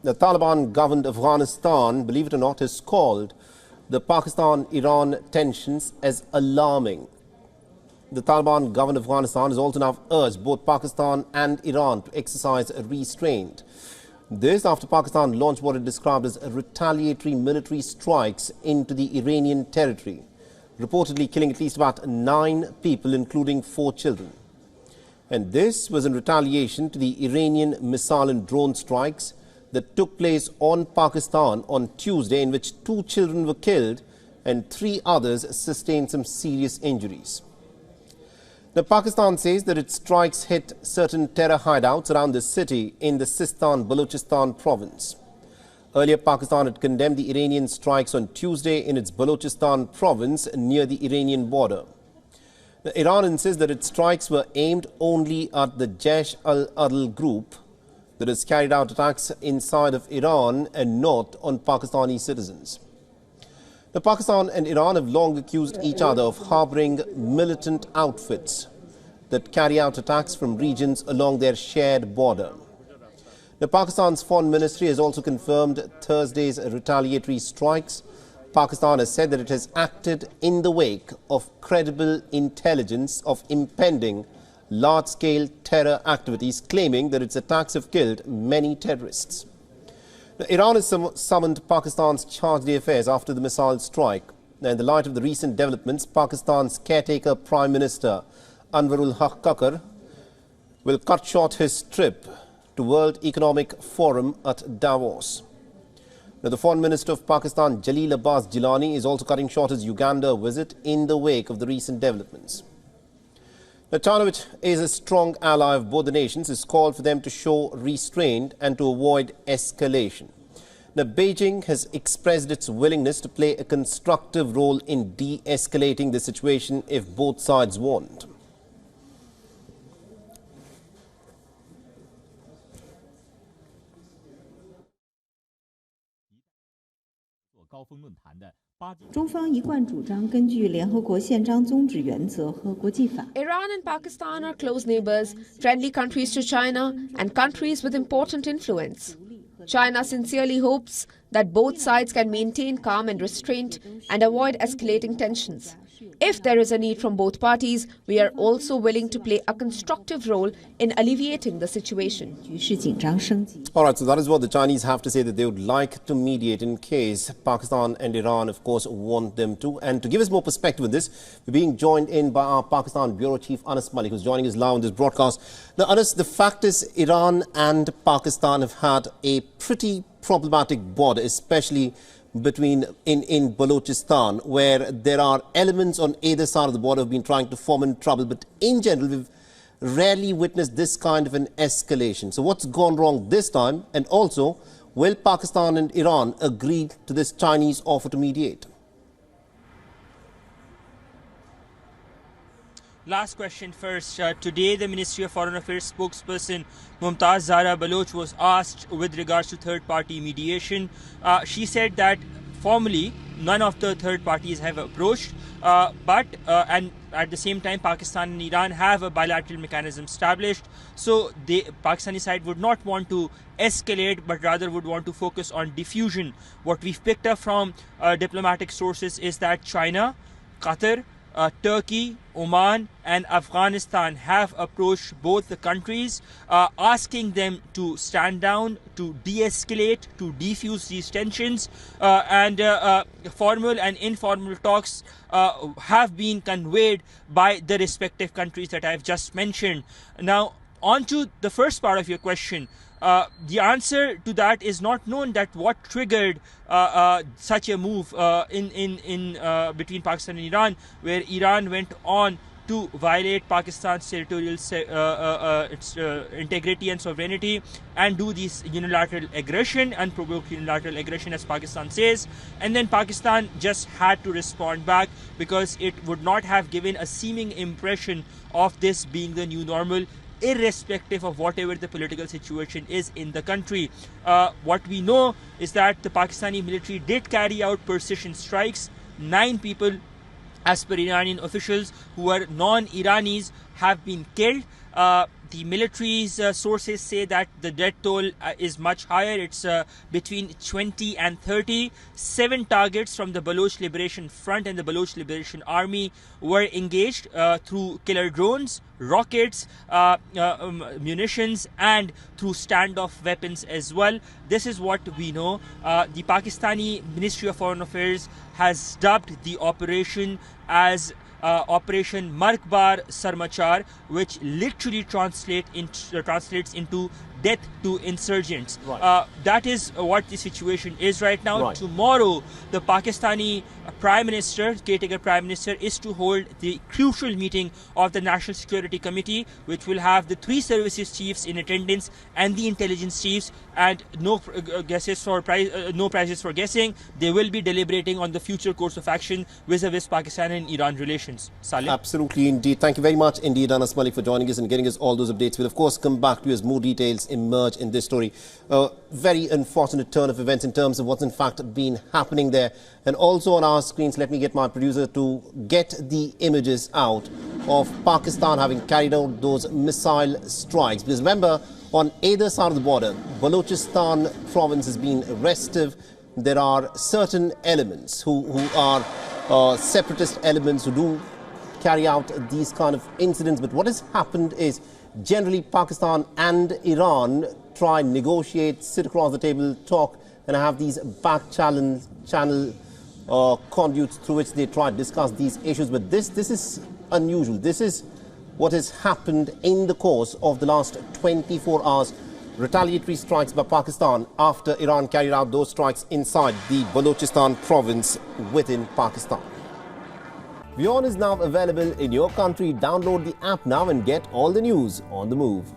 The Taliban-governed Afghanistan, believe it or not, has called the Pakistan-Iran tensions as alarming. The Taliban-governed Afghanistan has also now urged both Pakistan and Iran to exercise restraint. This after Pakistan launched what it described as retaliatory military strikes into the Iranian territory, reportedly killing at least about 9 people, including 4 children. And this was in retaliation to the Iranian missile and drone strikes that took place on Pakistan on Tuesday, in which 2 children were killed and 3 others sustained some serious injuries. Now, Pakistan says that its strikes hit certain terror hideouts around the city in the Sistan-Balochistan province. Earlier, Pakistan had condemned the Iranian strikes on Tuesday in its Balochistan province near the Iranian border. Now, Iran insists that its strikes were aimed only at the Jaish al-Adl group that has carried out attacks inside of Iran and not on Pakistani citizens. Now, Pakistan and Iran have long accused each other of harboring militant outfits that carry out attacks from regions along their shared border. Now, Pakistan's foreign ministry has also confirmed Thursday's retaliatory strikes. Pakistan has said that it has acted in the wake of credible intelligence of impending large-scale terror activities, claiming that its attacks have killed many terrorists. Now, Iran has summoned Pakistan's charge d'affaires after the missile strike. Now, in the light of the recent developments, Pakistan's caretaker Prime Minister Anwarul Haq Kakar will cut short his trip to World Economic Forum at Davos. Now, the Foreign Minister of Pakistan, Jalil Abbas Gilani, is also cutting short his Uganda visit in the wake of the recent developments. Now, China, which is a strong ally of both the nations, has called for them to show restraint and to avoid escalation. Now, Beijing has expressed its willingness to play a constructive role in de-escalating the situation if both sides want. Iran and Pakistan are close neighbors, friendly countries to China, and countries with important influence. China sincerely hopes that both sides can maintain calm and restraint and avoid escalating tensions. If there is a need from both parties, we are also willing to play a constructive role in alleviating the situation. All right, so that is what the Chinese have to say, that they would like to mediate in case Pakistan and Iran, of course, want them to. And to give us more perspective on this, we're being joined in by our Pakistan Bureau Chief Anas Malik, who's joining us live on this broadcast. Now, Anas, the fact is Iran and Pakistan have had a pretty problematic border, especially between in Balochistan, where there are elements on either side of the border who have been trying to foment trouble. But in general, we've rarely witnessed this kind of an escalation. So what's gone wrong this time? And also, will Pakistan and Iran agree to this Chinese offer to mediate? Last question first. Today, the Ministry of Foreign Affairs spokesperson Mumtaz Zahra Baloch was asked with regards to third-party mediation. She said that formally, none of the third parties have approached, and at the same time, Pakistan and Iran have a bilateral mechanism established. So the Pakistani side would not want to escalate, but rather would want to focus on diffusion. What we've picked up from diplomatic sources is that China, Qatar, Turkey, Oman and Afghanistan have approached both the countries, asking them to stand down, to de-escalate, to defuse these tensions, and formal and informal talks have been conveyed by the respective countries that I've just mentioned. Now, on to the first part of your question. The answer to that is not known, that what triggered such a move between Pakistan and Iran, where Iran went on to violate Pakistan's territorial integrity and sovereignty and do this unilateral aggression and provoke unilateral aggression, as Pakistan says. And then Pakistan just had to respond back because it would not have given a seeming impression of this being the new normal, irrespective of whatever the political situation is in the country. What we know is that the Pakistani military did carry out precision strikes. 9 people, as per Iranian officials, who were non-Iranis, have been killed. The military's sources say that the death toll is much higher. It's between 20 and 30. 7 targets from the Baloch Liberation Front and the Baloch Liberation Army were engaged through killer drones, rockets, munitions, and through standoff weapons as well. This is what we know. The Pakistani Ministry of Foreign Affairs has dubbed the operation as Operation Markbar Sarmachar, which literally translates into death to insurgents. Right. That is what the situation is right now. Right. Tomorrow, the Pakistani Prime Minister, caretaker Prime Minister, is to hold the crucial meeting of the National Security Committee, which will have the 3 services chiefs in attendance and the intelligence chiefs, and no prizes for guessing. They will be deliberating on the future course of action vis-a-vis Pakistan and Iran relations. Saleh? Absolutely, indeed. Thank you very much indeed, Anas Malik, for joining us and getting us all those updates. We'll, of course, come back to you as more details emerge in this story. Very unfortunate turn of events in terms of what's in fact been happening there. And also on our screens, let me get my producer to get the images out of Pakistan having carried out those missile strikes. Because remember, on either side of the border, Balochistan province has been restive. There are certain elements who are separatist elements who do carry out these kind of incidents. But what has happened is generally Pakistan and Iran try, negotiate, sit across the table, talk, and have these back channel conduits through which they try to discuss these issues. But this is unusual. This is what has happened in the course of the last 24 hours. Retaliatory strikes by Pakistan after Iran carried out those strikes inside the Balochistan province within Pakistan. WION is now available in your country. Download the app now and get all the news on the move.